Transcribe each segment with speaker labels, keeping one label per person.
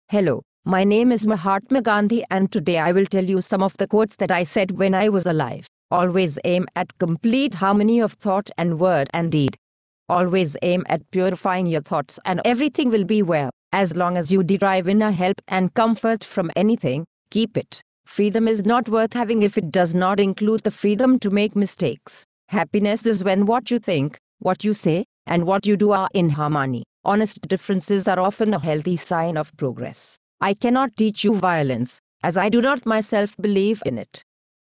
Speaker 1: Hello, my name is Mahatma Gandhi, and today I will tell you some of the quotes that I said when I was alive. Always aim at complete harmony of thought and word and deed. Always aim at purifying your thoughts and everything will be well. As long as you derive inner help and comfort from anything, keep it. Freedom is not worth having if it does not include the freedom to make mistakes. Happiness is when what you think, what you say, and what you do are in harmony. Honest differences are often a healthy sign of progress. I cannot teach you violence, as I do not myself believe in it.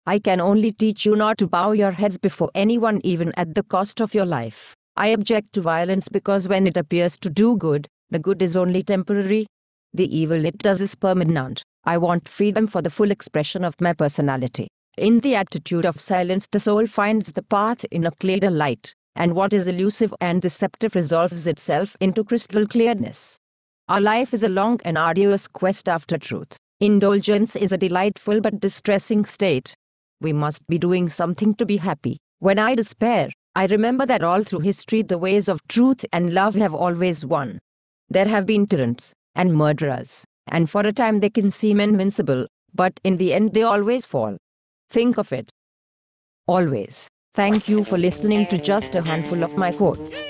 Speaker 1: I can only teach you not to bow your heads before anyone, even at the cost of your life. I object to violence because when it appears to do good, the good is only temporary. The evil it does is permanent. I want freedom for the full expression of my personality. In the attitude of silence, the soul finds the path in a clearer light, and what is elusive and deceptive resolves itself into crystal clearness. Our life is a long and arduous quest after truth. Indulgence is a delightful but distressing state. We must be doing something to be happy. When I despair, I remember that all through history the ways of truth and love have always won. There have been tyrants and murderers, and for a time they can seem invincible, but in the end they always fall. Think of it. Always. Thank you for listening to just a handful of my quotes.